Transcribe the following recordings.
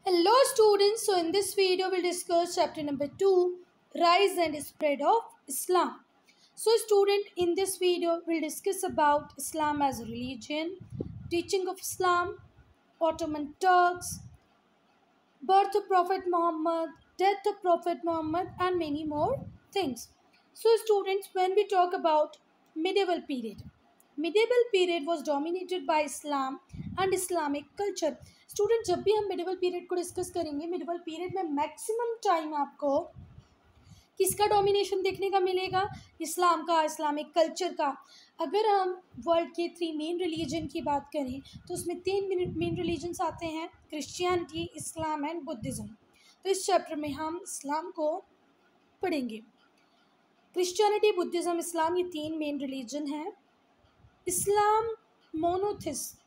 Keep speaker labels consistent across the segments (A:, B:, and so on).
A: Hello students, so in this video we'll discuss chapter number 2, Rise and Spread of Islam. So student, in this video we'll discuss about Islam as a religion, teaching of Islam, Ottoman Turks, birth of Prophet Muhammad, death of Prophet Muhammad and many more things. So students, when we talk about medieval period was dominated by Islam and Islamic culture. Student जब भी हम medieval period को discuss करेंगे, medieval period में maximum time आपको किसका domination देखने का मिलेगा? इस्लाम का, इस्लामिक कल्चर का. अगर हम वर्ल्ड के 3 मेन रिलीजन की बात करें तो उसमें 3 मेन रिलीजन्स आते हैं, क्रिश्चियनिटी, इस्लाम एंड बुद्धिज़्म. तो इस चैप्टर में हम इस्लाम को पढ़ेंगे. क्रिश्चियनिटी, बुद्धिज़्म, इस्लाम, ये 3 मेन रिलीजन हैं. इस्लाम मोनोथिस्ट.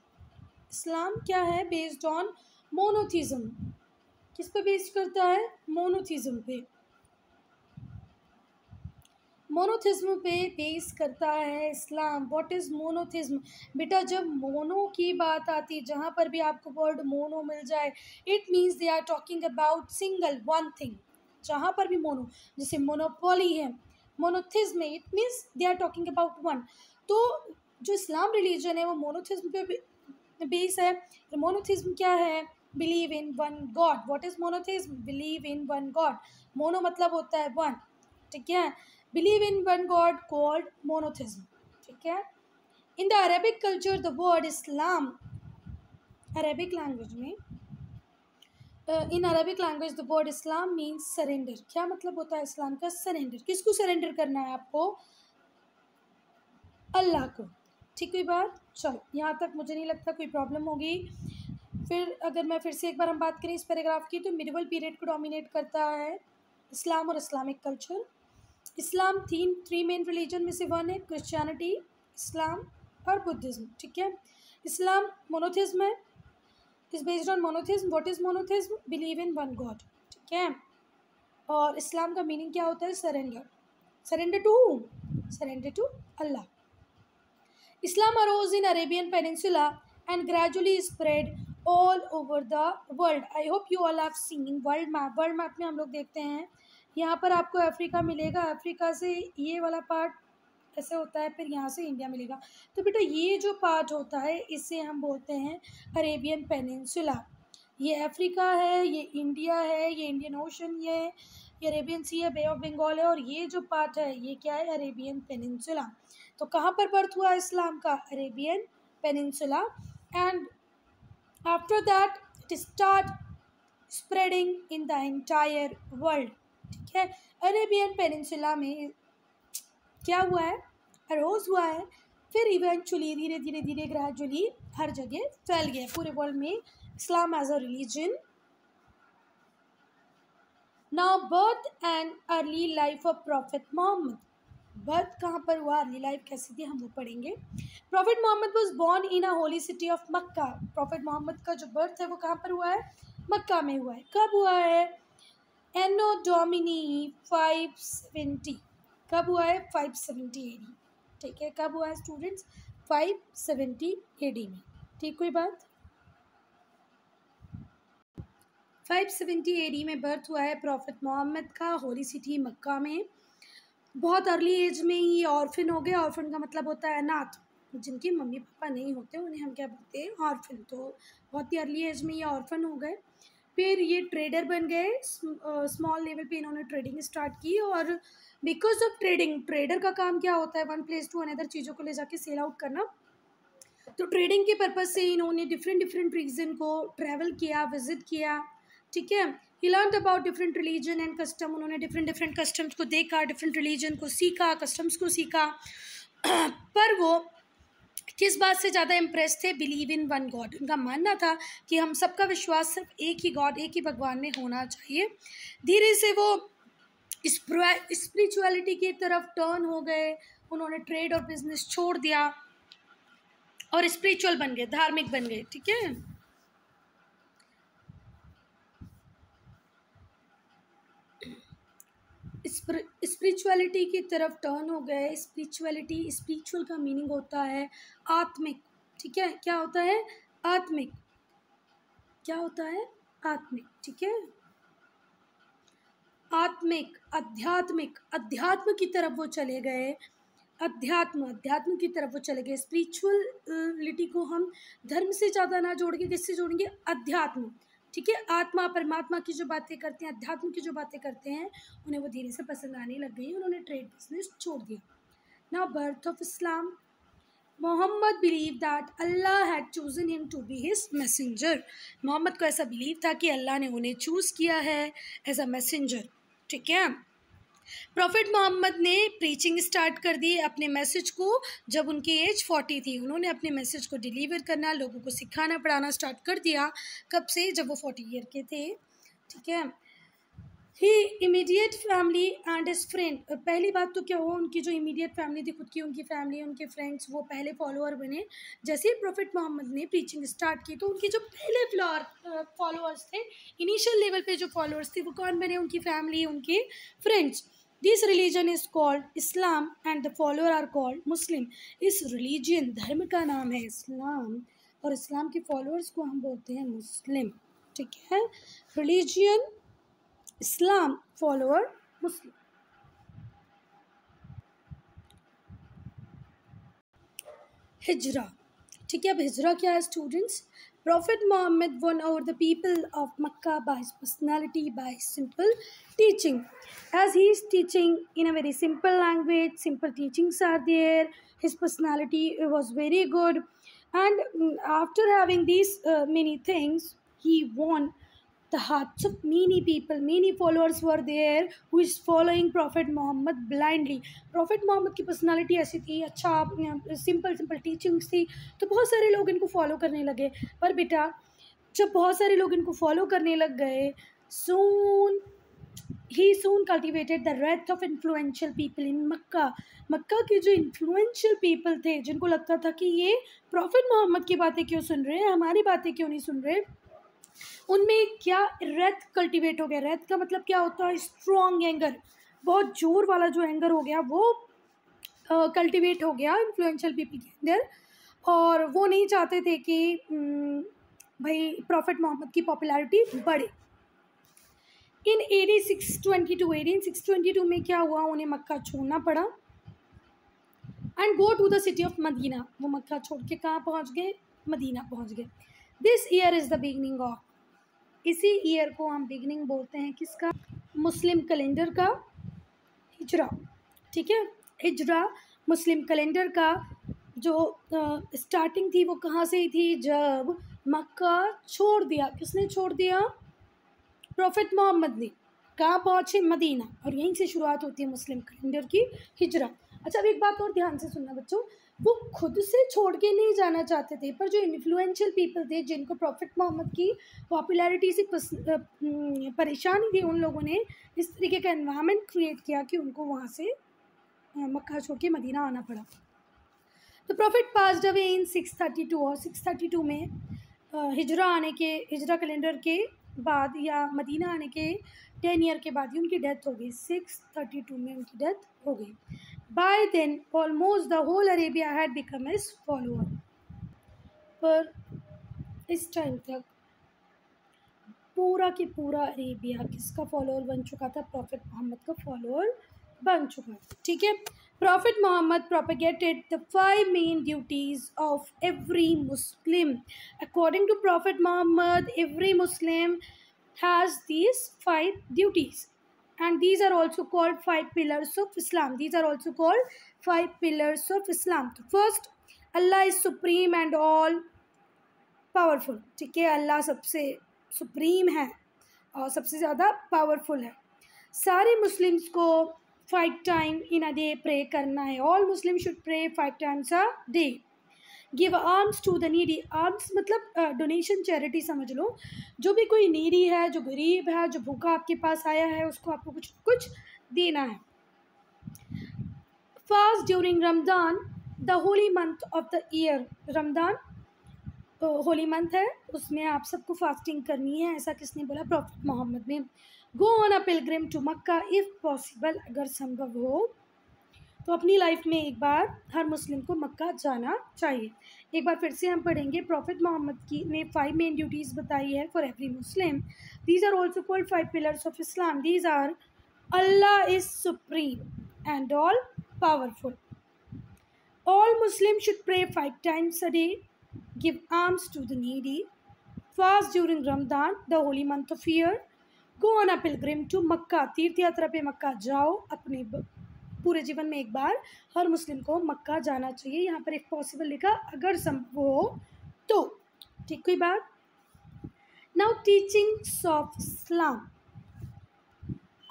A: इस्लाम क्या है? Based on monotheism. किस पे बेस्ड करता है? मोनोथिज्म पे. मोनोथिज्म पे बेस करता है इस्लाम. What is monotheism? बेटा, जब मोनो की बात आती है, जहाँ पर भी आपको वर्ड मोनो मिल जाए, it means they are talking about single one thing. जहाँ पर भी मोनो, जैसे मोनोपोली है, मोनोथिज्म है, it means they are talking about one. तो जो इस्लाम रिलीजन है वो मोनोथिज्म पे बेस है. मोनोथिज्म क्या है? Believe in one God. What is monotheism? Believe in one God. Mono मतलब होता है वन, ठीक है. Believe in one God called monotheism, ठीक है. In the Arabic culture the word Islam, Arabic language में, in Arabic language the word Islam means surrender. क्या मतलब होता है इस्लाम का? सरेंडर. किसको सरेंडर करना है आपको? अल्लाह को. ठीक हुई बात? चलो, यहाँ तक मुझे नहीं लगता कोई प्रॉब्लम होगी. फिर अगर मैं फिर से एक बार हम बात करें इस पैराग्राफ की, तो मिडिवल पीरियड को डोमिनेट करता है इस्लाम और इस्लामिक कल्चर. इस्लाम 3 मेन रिलीजन में से वन है, क्रिश्चियनिटी, इस्लाम और बुद्धिज़्म, ठीक है. इस्लाम मोनोथिज्म है, is based on monotheism. What is monotheism? Believe in one God, ठीक है. और इस्लाम का मीनिंग क्या होता है? Surrender. Surrender to whom? Surrender to Allah. Islam arose in Arabian Peninsula and gradually spread all over the world. I hope you all have seen world map. World map में हम लोग देखते हैं, यहाँ पर आपको अफ्रीका मिलेगा. अफ्रीका से ये वाला पार्ट ऐसे होता है, फिर यहाँ से इंडिया मिलेगा. तो बेटा, ये जो पार्ट होता है इसे हम बोलते हैं अरेबियन पेनिनसुला. ये अफ्रीका है, ये इंडिया है, ये इंडियन ओशन, ये अरेबियन सी है, बे ऑफ बंगाल है, और ये जो पार्ट है ये क्या है? Arabian peninsula. तो कहाँ पर बर्थ हुआ इस्लाम का? Arabian peninsula. And after that it start spreading in the entire world, ठीक है. अरेबियन पेनिनसुला में क्या हुआ है? अरोज हुआ है, फिर इवेंचुअली धीरे धीरे धीरे ग्रेजुअली हर जगह फैल गया पूरे वर्ल्ड में Islam as a religion. Now birth and early life of prophet Muhammad. Birth कहाँ पर हुआ, अर्ली लाइफ कैसी थी, हम वो पढ़ेंगे. Prophet Muhammad was born in a holy city of Makkah. Prophet Muhammad का जो बर्थ है वो कहाँ पर हुआ है? मक्का में हुआ है. कब हुआ है? एनो डोमिनी 570. कब हुआ है? 570 AD, ठीक है. कब हुआ है स्टूडेंट्स? 570 AD में. ठीक हुई बात? 570 AD में बर्थ हुआ है प्रॉफिट मोहम्मद का, होली सिटी मक्का में. बहुत अर्ली एज में ही ऑर्फिन हो गए. ऑर्फिन का मतलब होता है अनाथ, जिनके मम्मी पापा नहीं होते उन्हें हम क्या बोलते हैं? ऑर्फिन. तो बहुत ही अर्ली एज में ये ऑर्फन हो गए. फिर ये ट्रेडर बन गए. स्मॉल लेवल पे इन्होंने ट्रेडिंग स्टार्ट की, और बिकॉज ऑफ ट्रेडिंग, ट्रेडर का काम क्या होता है? वन प्लेस टू अनदर चीज़ों को ले जाके सेल आउट करना. तो ट्रेडिंग के पर्पज़ से इन्होंने डिफरेंट रीजन को ट्रैवल किया, विजिट किया, ठीक है. He learn about different religion and custom. उन्होंने डिफरेंट कस्टम्स को देखा, डिफरेंट रिलीजन को सीखा, कस्टम्स को सीखा. पर वो किस बात से ज़्यादा इम्प्रेस थे? Believe in one God. उनका मानना था कि हम सबका विश्वास सिर्फ एक ही गॉड, एक ही भगवान में होना चाहिए. धीरे से वो स्पिरिचुअलिटी की तरफ टर्न हो गए. उन्होंने ट्रेड और बिजनेस छोड़ दिया और स्पिरिचुअल बन गए, धार्मिक बन गए, ठीक है. स्पिरिचुअलिटी की तरफ टर्न हो गए. स्पिरिचुअल का मीनिंग होता है आत्मिक, ठीक है. क्या होता है? आत्मिक. क्या होता है? आत्मिक, ठीक है, आत्मिक, आध्यात्मिक, अध्यात्म की तरफ वो चले गए, अध्यात्म की तरफ वो चले गए। स्पिरिचुअलिटी को हम धर्म से ज़्यादा ना जोड़ के किससे जोड़ेंगे, अध्यात्म, ठीक है। आत्मा परमात्मा की जो बातें करते हैं, अध्यात्म की जो बातें करते हैं, उन्हें वो धीरे से पसंद आने लग गई, उन्होंने ट्रेड बिजनेस छोड़ दिया। Now birth of Islam, Muhammad believe that Allah had chosen him to be his messenger. Muhammad को ऐसा बिलीव था कि अल्लाह ने उन्हें चूज़ किया है एज अ मैसेंजर, ठीक है। प्रॉफिट मोहम्मद ने प्रीचिंग स्टार्ट कर दी अपने मैसेज को जब उनकी एज 40 थी। उन्होंने अपने मैसेज को डिलीवर करना, लोगों को सिखाना पढ़ाना स्टार्ट कर दिया। कब से, जब वो 40 ईयर के थे, ठीक है। He immediate family and his friend, पहली बात तो क्या हुआ, उनकी जो इमीडिएट फैमिली थी, खुद की उनकी फैमिली, उनके फ्रेंड्स, वो पहले फॉलोअर बने। जैसे ही प्रॉफिट मोहम्मद ने प्रीचिंग स्टार्ट की तो उनके जो पहले फॉलोअर्स थे, इनिशियल लेवल पे जो फॉलोअर्स थे, वो कौन बने, उनकी फैमिली, उनके friends. This religion is called Islam and the follower are called Muslim. इस रिलीजन, धर्म का नाम है इस्लाम और इस्लाम के फॉलोअर्स को हम बोलते हैं मुस्लिम, ठीक है। रिलीजन इस्लाम, फॉलोअर मुस्लिम। हिजरा, ठीक है। अब हिजरा क्या है students? Prophet Muhammad won over the people of Makkah by his personality, by simple teaching. As he is teaching in a very simple language, simple teachings are there, his personality was very good, and after having these many things, he won the hearts of many people. Many followers were there who is following Prophet Muhammad blindly. Prophet Muhammad की personality ऐसी थी, अच्छा simple simple teachings थी, तो बहुत सारे लोग इनको फॉलो करने लगे। पर बेटा, जब बहुत सारे लोग इनको फॉलो करने लग गए, he soon cultivated the wrath of influential people in मक्का। मक्का के जो influential people थे, जिनको लगता था कि ये प्रॉफिट मोहम्मद की बातें क्यों सुन रहे हैं, हमारी बातें क्यों नहीं सुन रहे, उनमें क्या रेथ कल्टीवेट हो गया। रेथ का मतलब क्या होता है, स्ट्रॉन्ग एंगर, बहुत जोर वाला जो एंगर हो गया वो कल्टीवेट हो गया इन्फ्लुएंशियल पीपल के अंदर, और वो नहीं चाहते थे कि भाई प्रॉफिट मोहम्मद की पॉपुलैरिटी बढ़े। इन AD 622 में क्या हुआ, उन्हें मक्का छोड़ना पड़ा and go to the city of Medina. वो मक्का छोड़ के कहाँ पहुँच गए, मदीना पहुँच गए। This year is the beginning of, इसी ईयर को हम बिगनिंग बोलते हैं किसका, मुस्लिम कैलेंडर का, हिजरा, ठीक है। हिजरा मुस्लिम कैलेंडर का जो स्टार्टिंग थी वो कहाँ से ही थी, जब मक्का छोड़ दिया। किसने छोड़ दिया, प्रॉफिट मोहम्मद ने। कहाँ पहुँचे, मदीना, और यहीं से शुरुआत होती है मुस्लिम कैलेंडर की, हिजरा। अच्छा, अब एक बात और ध्यान से सुनना बच्चों, वो खुद से छोड़ के नहीं जाना चाहते थे, पर जो इन्फ्लुएंशियल पीपल थे, जिनको प्रॉफिट मोहम्मद की पॉपुलैरिटी से परेशानी थी, उन लोगों ने इस तरीके का एनवायरनमेंट क्रिएट किया कि उनको वहाँ से मक्का छोड़ के मदीना आना पड़ा। तो प्रॉफिट पास्ड अवे इन 632, और 632 में हिजरा कैलेंडर के बाद या मदीना आने के 10 ईयर के बाद ही उनकी डेथ हो गई। 632 में उनकी डेथ हो गई। By then almost the whole Arabia had become his follower. पर इस टाइम तक पूरा के पूरा अरेबिया किसका फॉलोअर बन चुका था, प्रॉफिट मोहम्मद का फॉलोअर बन चुका था, ठीक है। Prophet Muhammad propagated the 5 main duties of every Muslim. According to Prophet Muhammad, every Muslim has these 5 duties, and these are also called 5 pillars of Islam. These are also called 5 pillars of Islam. First, Allah is supreme and all powerful. ठीक है, अल्लाह सबसे supreme है और सबसे ज़्यादा powerful है। सारे Muslims को 5 time in a day pray करना है। All Muslim should pray 5 times a day. Give alms to the needy. Alms मतलब डोनेशन, चैरिटी समझ लो। जो भी कोई नीडी है, जो गरीब है, जो भूखा आपके पास आया है, उसको आपको कुछ कुछ देना है। Fast during Ramzan, the Holi month of the year. Ramzan Holi month है, उसमें आप सबको फास्टिंग करनी है। ऐसा किसने बोला, प्रॉफिट मोहम्मद ने। Go on a pilgrim to Makkah if possible, अगर संभव हो तो अपनी लाइफ में एक बार हर मुस्लिम को मक्का जाना चाहिए। एक बार फिर से हम पढ़ेंगे। प्रॉफिट मोहम्मद की ने 5 मेन ड्यूटीज़ बताई है for every Muslim. These are also called 5 pillars of Islam. These are: Allah is supreme and all powerful. All Muslims should pray 5 times a day, give alms to the needy, fast during Ramadan, the holy month of year, go on a pilgrim to Makkah, तीर्थ यात्रा पे मक्का जाओ। अपने पूरे जीवन में एक बार हर मुस्लिम को मक्का जाना चाहिए। यहाँ पर एक पॉसिबल लिखा, अगर संभव हो तो। ठीक कोई बात। Now teachings of Islam.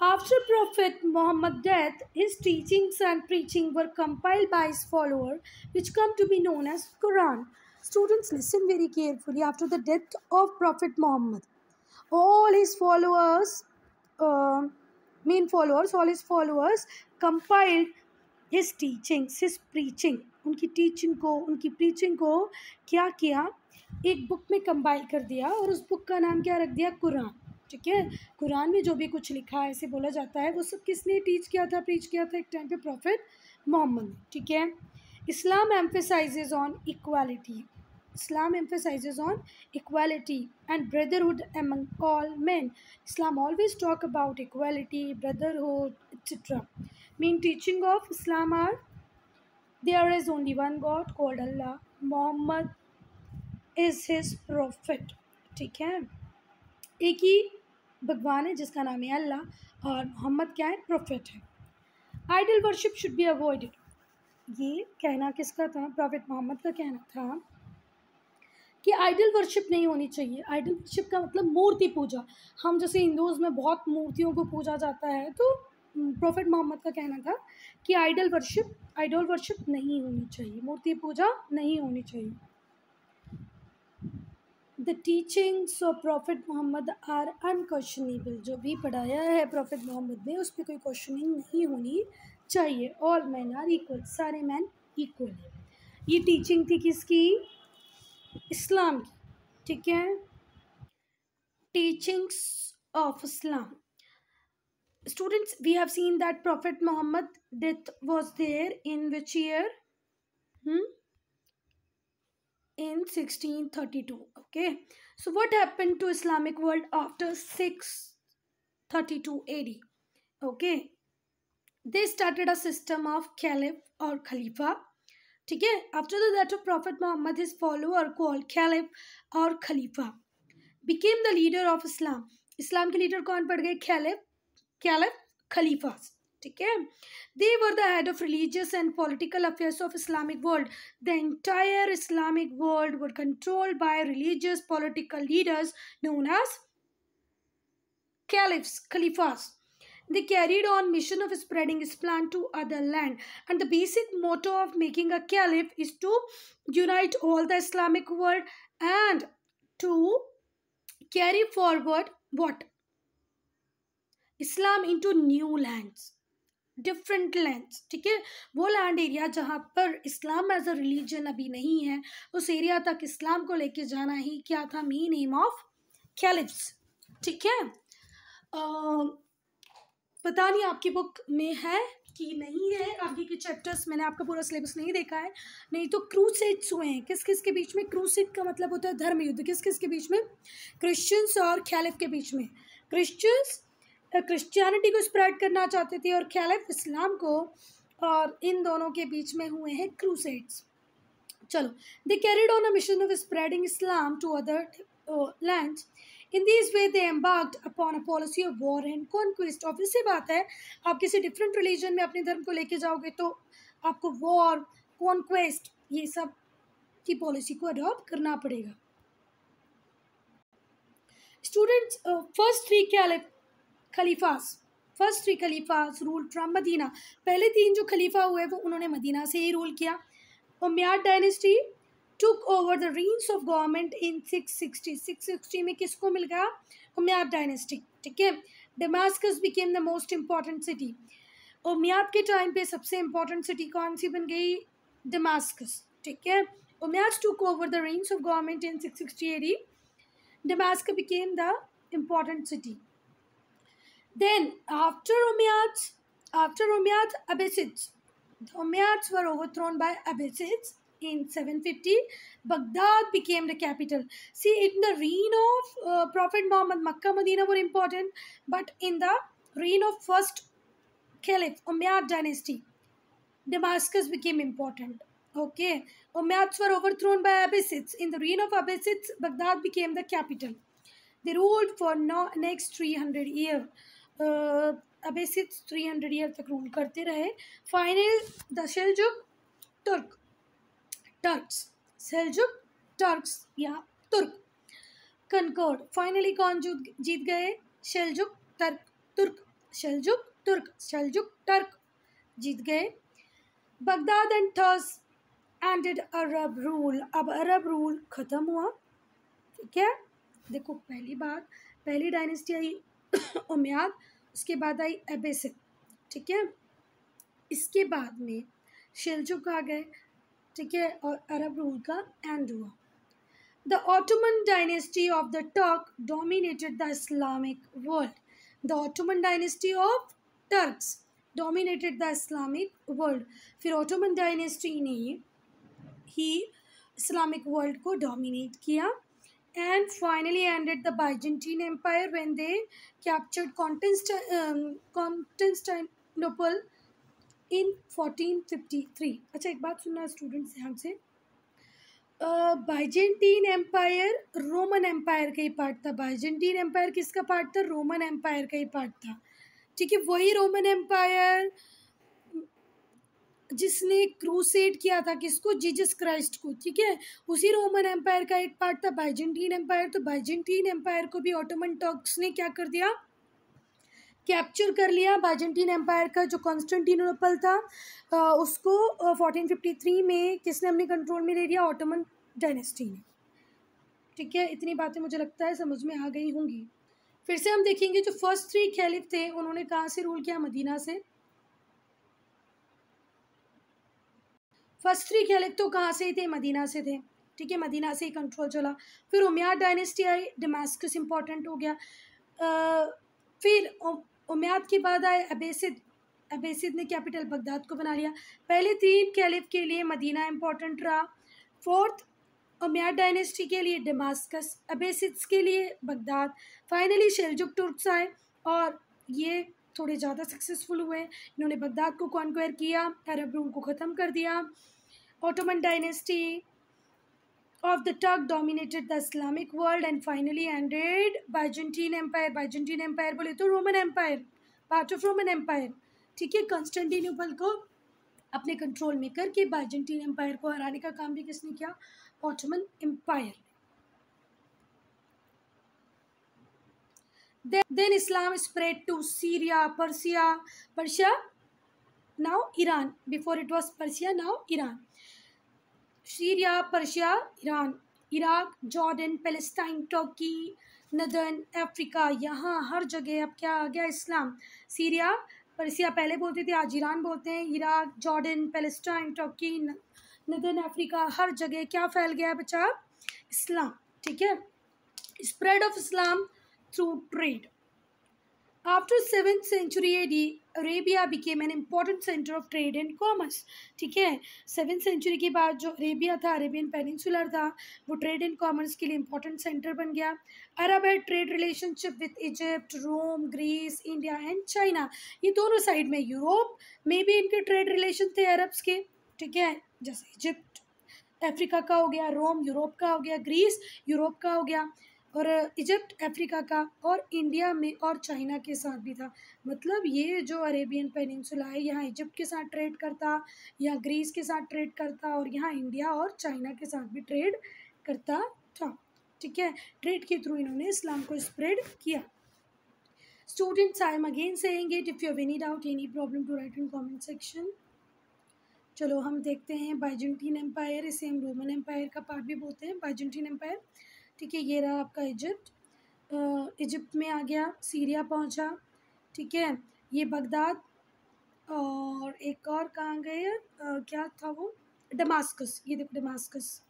A: After Prophet Muhammad's death, his teachings and preaching were compiled by his followers, which come to be known as Quran. Students, listen very carefully. After the death of Prophet Muhammad, all his followers, all his followers compiled his teachings, his preaching. उनकी preaching को क्या किया, एक book में compile कर दिया और उस बुक का नाम क्या रख दिया? कुरान। ठीक है। कुरान में जो भी कुछ लिखा है, ऐसे बोला जाता है, वो सब किसने टीच किया था, प्रीच किया था एक टाइम पे? Prophet Muhammad. ठीक है। Islam emphasizes on equality. Islam emphasizes on equality and brotherhood among all men. Islam always talk about equality, brotherhood, etc. Main teaching of Islam are: there is only one God called Allah. Muhammad is his prophet. ठीक है। एक ही भगवान है जिसका नाम है अल्लाह, और मोहम्मद क्या है? प्रोफेट है। Idol worship should be avoided. ये कहना किसका था? प्रॉफिट मोहम्मद का कहना था कि आइडल वर्शिप नहीं होनी चाहिए। आइडल वर्शिप का मतलब मूर्ति पूजा। हम जैसे हिंदूज़ में बहुत मूर्तियों को पूजा जाता है, तो प्रॉफिट मोहम्मद का कहना था कि आइडल वर्शिप नहीं होनी चाहिए, मूर्ति पूजा नहीं होनी चाहिए। The teachings of prophet Muhammad are unquestionable. जो भी पढ़ाया है प्रॉफिट मोहम्मद ने, उस पर कोई क्वेश्चनिंग नहीं होनी चाहिए। ऑल मैन आर इक्वल, सारे मैन इक्वल है। ये टीचिंग थी किसकी? इस्लाम की। ठीक है। Teachings of Islam. Students, we have seen that prophet Muhammad death was there in which year? In 1632. Okay, so what happened to Islamic world after 632 AD? Okay, they started a system of caliph or khalifa. ठीक है। after the death of Prophet Muhammad, his follower called caliph or khalifa became the leader of Islam. इस्लाम के leader कौन पड़ गए? caliph khalifas। ठीक है। They were the head of religious and political affairs of Islamic world. The entire Islamic world were controlled by religious political leaders known as Caliphs. They carried on mission of spreading Islam to other land, and the basic motto of making a caliph is to unite all the Islamic world and to carry forward what? Islam into new lands, different lands. ठीक है। वो land area जहाँ पर इस्लाम as a religion अभी नहीं है, उस area तक इस्लाम को लेके जाना ही क्या था? Main M of caliphs. ठीक है। पता नहीं आपकी बुक में है कि नहीं है। आगे के चैप्टर्स मैंने आपका पूरा सिलेबस नहीं देखा है। नहीं तो क्रूसेड्स हुए हैं। किस किस के बीच में? क्रूसेड का मतलब होता है धर्म युद्ध। किस किस के बीच में? क्रिश्चियंस और कैलिफ के बीच में। क्रिश्चियंस क्रिश्चियनिटी को स्प्रेड करना चाहते थे और कैलिफ इस्लाम को, और इन दोनों के बीच में हुए हैं क्रूसेड्स। चलो, they carried on a mission of spreading Islam to other lands. In this way they embarked upon a policy of war and conquest. Obvious सी बात है, आप किसी डिफरेंट रिलीजन में अपने धर्म को लेके जाओगे तो आपको वॉर, कॉन्क्वेस्ट, ये सब की पॉलिसी को अडॉप्ट करना पड़ेगा। Students, first three khalifas rule from Medina. पहले 3 जो खलीफा हुए वो उन्होंने मदीना से ही रूल किया। Umayyad dynasty took over the reins of government in 660 में किसको मिल गया? Umayyad dynasty. ठीक है। Damascus became the most important city. Umayyad के टाइम पे सबसे इम्पॉर्टेंट सिटी कौन सी बन गई? डेमास्कस। ठीक है। Umayyad took over the reins of government in 660 AD. Damascus became the important city. Then after Umayyads, Abbasids The Umayyads were overthrown by Abbasids in 750. Baghdad became the capital. See, in the reign of Prophet Muhammad, Makkah, Medina were important, but in the reign of first Caliph, Umayyad dynasty, Damascus became important. Okay, Umayyads were overthrown by Abbasids. In the reign of Abbasids, Baghdad became the capital. They ruled for next 300 years. Abbasids 300 years तक rule करते रहे. Final the Turks, Seljuk Turks या तुर्क conquered. Finally कौन जीत गए? Seljuk Turk जीत गए. Baghdad and thus ended Arab rule. अब अरब रूल ख़त्म हुआ. ठीक है, देखो पहली डायनेस्टी आई उमैयाद, उसके बाद आई अब्बासिद. ठीक है, इसके बाद में सेल्जुक आ गए. ठीक है, और अरब रूल का एंड हुआ. The Ottoman dynasty of the Turk dominated the Islamic world. The Ottoman dynasty of Turks dominated the Islamic world. फिर ऑटोमन डायनेस्टी ने ही इस्लामिक वर्ल्ड को डोमिनेट किया. And finally ended the Byzantine Empire when they captured Constantinople in 1453. अच्छा, एक बात सुनना students ध्यान से. बाइजेंटीन एम्पायर रोमन एम्पायर का ही पार्ट था. बाइजेंटीन एम्पायर किसका पार्ट था? रोमन एम्पायर का ही पार्ट था. ठीक है, वही रोमन एम्पायर जिसने क्रूसेड किया था किसको? जीसस क्राइस्ट को. ठीक है, उसी रोमन एम्पायर का एक पार्ट था बाइजेंटीन एम्पायर. तो बाइजेंटीन एम्पायर को भी ऑटोमन टर्क्स ने क्या कर दिया? कैप्चर कर लिया. बाइजेंटीन एम्पायर का जो कॉन्स्टेंटिनोपल था उसको 1453 में किसने अपने कंट्रोल में ले लिया? ऑटोमन डायनेस्टी ने. ठीक है, इतनी बातें मुझे लगता है समझ में आ गई होंगी. फिर से हम देखेंगे जो फर्स्ट 3 खलीफ थे उन्होंने कहाँ से रूल किया? मदीना से. फर्स्ट 3 खलीफ तो कहाँ से ही थे? मदीना से थे. ठीक है, मदीना से ही कंट्रोल चला. फिर उमैयाद डायनेस्टी आई, दमास्कस इंपॉर्टेंट हो गया. फिर उमैयाद के बाद आए अब्बासिद. अब्बासिद ने कैपिटल बगदाद को बना लिया. पहले 3 खलीफ के लिए मदीना इंपॉर्टेंट रहा. फोर्थ उमैयाद डायनेस्टी के लिए दमास्कस, अब्बासिड्स के लिए बगदाद. फाइनली सेल्जुक तुर्क्स आए और ये थोड़े ज़्यादा सक्सेसफुल हुए. इन्होंने बगदाद को कॉन्क्वायर किया, अरब रूल को ख़त्म कर दिया. Ottoman dynasty of the Turk dominated the Islamic world and finally ended Byzantine Empire. Byzantine Empire बोले तो Roman Empire, part of Roman Empire. ठीक है, कंस्टेंटिनोपल को अपने कंट्रोल में करके बाइजेंटीन एम्पायर को हराने का काम भी किसने किया? Ottoman empire. Then Islam spread to Syria, Persia, now Iran. Before it was Persia, now Iran. Syria, Persia, Iran, Iraq, Jordan, Palestine, Turkey, northern Africa, यहाँ हर जगह अब क्या आ गया? इस्लाम. सीरिया, पर्शिया पहले बोलते थे, आज ईरान बोलते हैं. Iraq, Jordan, Palestine, Turkey, northern Africa, हर जगह क्या फैल गया बच्चा? इस्लाम. ठीक है, spread of Islam through trade. After 7th century AD, Arabia became an important center of trade and commerce. ठीक है, 7th century के बाद जो अरेबिया था, अरेबियन पेनिनसुलर था, वो ट्रेड एंड कॉमर्स के लिए important सेंटर बन गया. अरब है trade relationship with Egypt, Rome, Greece, India and China. ये दोनों साइड में, यूरोप में भी इनके ट्रेड रिलेशन थे अरब्स के. ठीक है, जैसे इजिप्ट अफ्रीका का हो गया, रोम यूरोप का हो गया, ग्रीस यूरोप का हो गया, और इजिप्ट अफ्रीका का, और इंडिया में और चाइना के साथ भी था. मतलब ये जो अरेबियन पेनिनसुला है, यहाँ इजिप्ट के साथ ट्रेड करता, यहाँ ग्रीस के साथ ट्रेड करता, और यहाँ इंडिया और चाइना के साथ भी ट्रेड करता था. ठीक है, ट्रेड के थ्रू इन्होंने इस्लाम को स्प्रेड किया. Students, I am again saying it, if you have any doubt, any problem, to write in comment section. चलो हम देखते हैं बाइजेंटीन एम्पायर. इसे हम रोमन एम्पायर का पार्ट भी बोलते हैं, बाइजेंटीन एम्पायर. ठीक है, ये रहा आपका इजिप्ट. इजिप्ट में आ गया, सीरिया पहुंचा. ठीक है, ये बगदाद, और एक और कहाँ गए? क्या था वो? दमास्कस. ये देखो दमास्कस.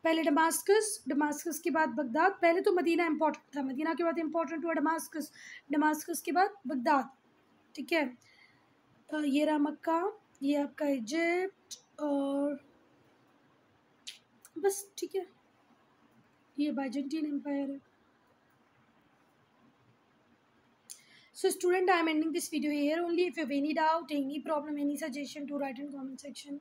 A: पहले दमास्कस के बाद बगदाद. पहले तो मदीना इम्पोर्टेंट था, मदीना के बाद इम्पोर्टेंट हुआ दमास्कस, दमास्कस के बाद बगदाद. ठीक है, ये रहा मक्का, ये आपका इजिप्ट, और बस ठीक है, ये बाइजेंटीन एम्पायर है. So student, I am ending this video here only. If you have any doubt, any problem, any suggestion, to write in comment section.